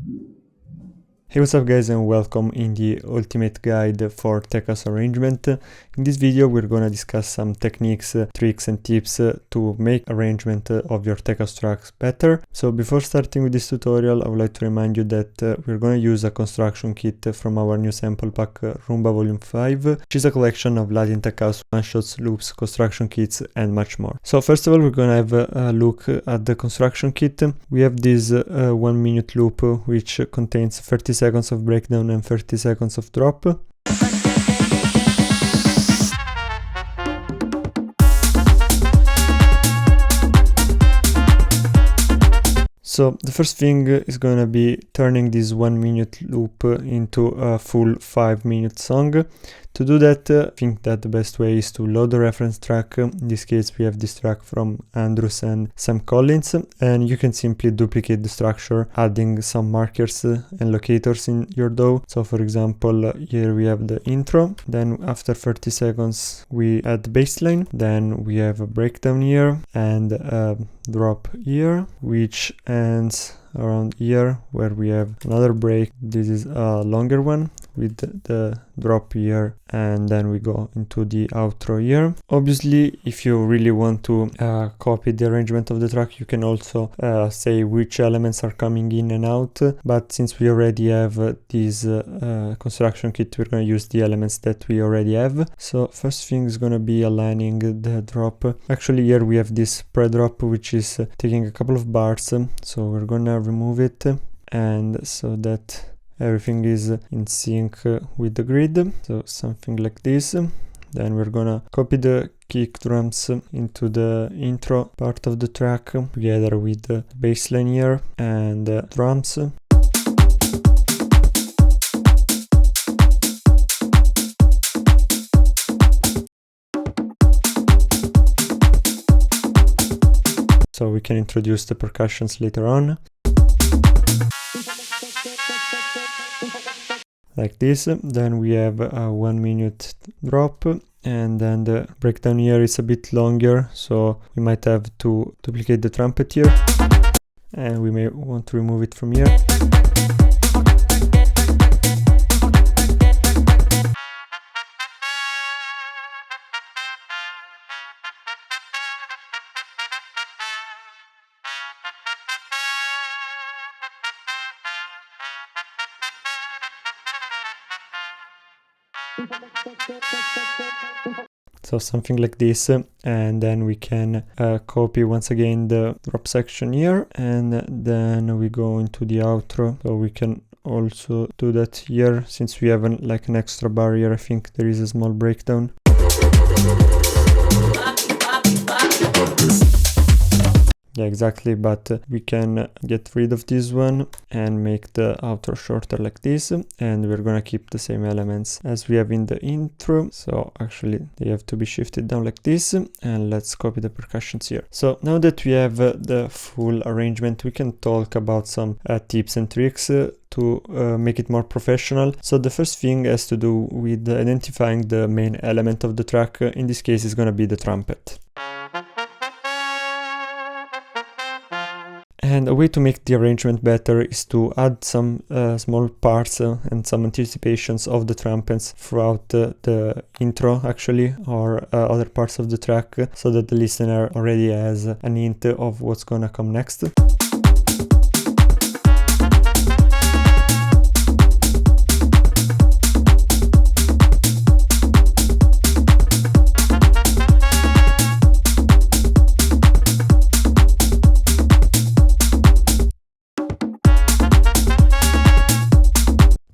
Hey, what's up guys, and welcome in the ultimate guide for tech house arrangement. In this video we're gonna discuss some techniques, tricks and tips to make arrangement of your tech house tracks better. So before starting with this tutorial, I would like to remind you that we're gonna use a construction kit from our new sample pack Roomba Volume 5, which is a collection of Latin tech house one-shots, loops, construction kits and much more. So first of all, we're gonna have a look at the construction kit. We have this 1 minute loop which contains 30 seconds of breakdown and 30 seconds of drop. So the first thing is gonna be turning this 1 minute loop into a full 5-minute song. To do that, I think that the best way is to load the reference track. In this case, we have this track from Andrews and Sam Collins, and you can simply duplicate the structure, adding some markers and locators in your DAW. So for example, here we have the intro, then after 30 seconds, we add the bassline, then we have a breakdown here and a drop here, which ends around here where we have another break. This is a longer one with the drop here, and then we go into the outro here. Obviously, if you really want to copy the arrangement of the track, you can also say which elements are coming in and out, but since we already have this construction kit, we're going to use the elements that we already have. So first thing is going to be aligning the drop. Actually, here we have this pre-drop which is taking a couple of bars, so we're going to remove it, and so that everything is in sync with the grid, so something like this. Then we're gonna copy the kick drums into the intro part of the track together with the bassline here and drums. So we can introduce the percussions later on. Like this. Then we have a 1 minute drop, and then the breakdown here is a bit longer, so we might have to duplicate the trumpet here, and we may want to remove it from here. So something like this, and then we can copy once again the drop section here, and then we go into the outro. So we can also do that here, since we have an extra bar here. I think there is a small breakdown. Yeah, exactly, but we can get rid of this one and make the outro shorter like this, and we're gonna keep the same elements as we have in the intro. So actually they have to be shifted down like this, and let's copy the percussions here. So now that we have the full arrangement, we can talk about some tips and tricks to make it more professional. So the first thing has to do with identifying the main element of the track. In this case, is gonna be the trumpet. And a way to make the arrangement better is to add some small parts and some anticipations of the trumpets throughout the intro, actually, or other parts of the track, so that the listener already has an hint of what's gonna come next.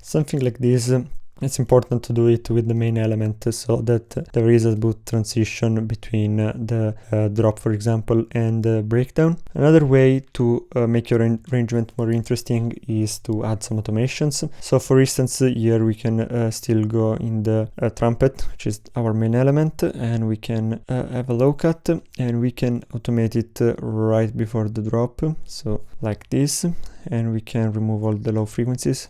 Something like this. It's important to do it with the main element, so that there is a smooth transition between the drop, for example, and the breakdown. Another way to make your arrangement more interesting is to add some automations. So for instance, here we can still go in the trumpet, which is our main element, and we can have a low cut, and we can automate it right before the drop, so like this, and we can remove all the low frequencies.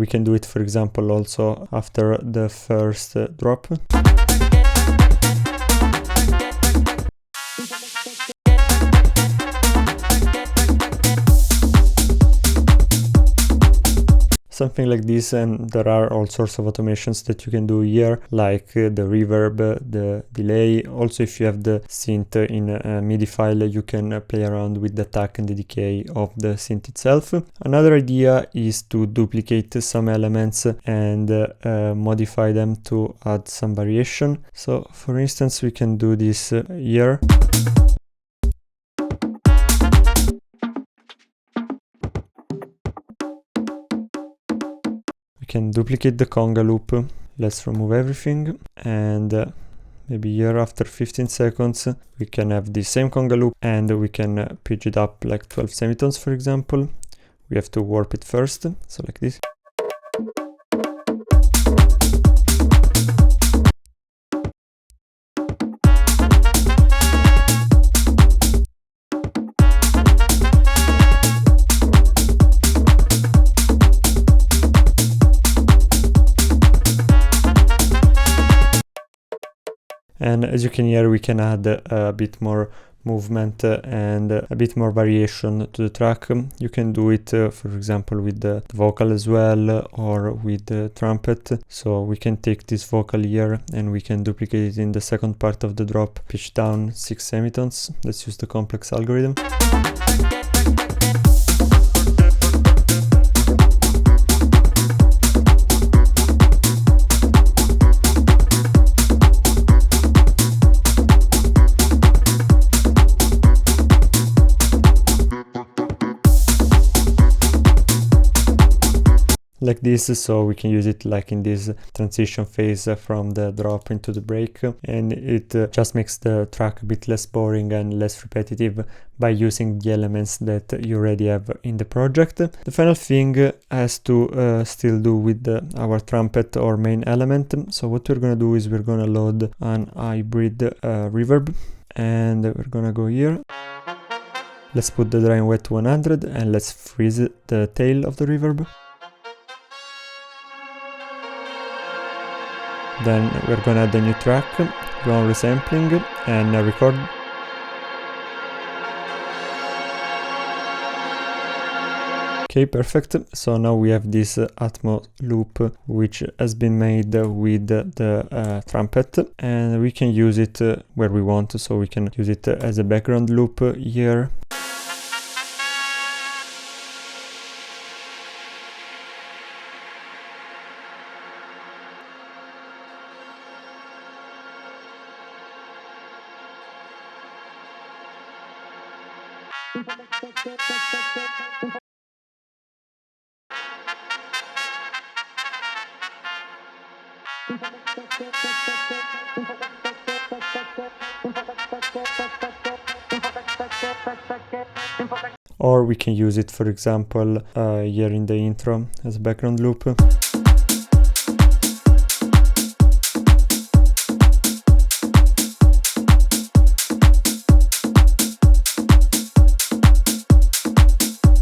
we can do it, for example, also after the first drop. Something like this, and there are all sorts of automations that you can do here, like the reverb, the delay. Also, if you have the synth in a MIDI file, you can play around with the attack and the decay of the synth itself. Another idea is to duplicate some elements and modify them to add some variation. So for instance, we can do this here. We can duplicate the conga loop. Let's remove everything, and maybe here after 15 seconds we can have the same conga loop, and we can pitch it up like 12 semitones, for example. We have to warp it first, so like this. And as you can hear, we can add a bit more movement and a bit more variation to the track. You can do it, for example, with the vocal as well, or with the trumpet. So we can take this vocal here and we can duplicate it in the second part of the drop, pitch down 6 semitones. Let's use the complex algorithm. Like this, so we can use it like in this transition phase from the drop into the break, and it just makes the track a bit less boring and less repetitive by using the elements that you already have in the project. The final thing has to still do with our trumpet or main element. So what we're gonna do is we're gonna load an hybrid reverb, and we're gonna go here. Let's put the dry and wet to 100, and let's freeze the tail of the reverb. Then we're gonna add a new track, go on resampling and record. Okay, perfect. So now we have this Atmo loop which has been made with the trumpet, and we can use it where we want. So we can use it as a background loop here. Or we can use it, for example, here in the intro as a background loop.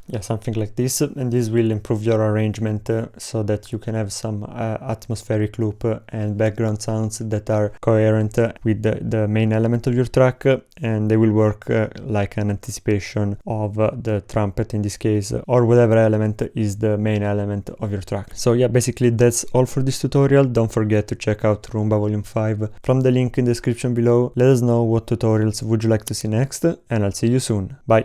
Yeah, something like this, and this will improve your arrangement so that you can have some atmospheric loop and background sounds that are coherent with the main element of your track, and they will work like an anticipation of the trumpet in this case, or whatever element is the main element of your track. So yeah, basically that's all for this tutorial. Don't forget to check out Roomba Volume 5 from the link in the description below. Let us know what tutorials would you like to see next, and I'll see you soon. Bye!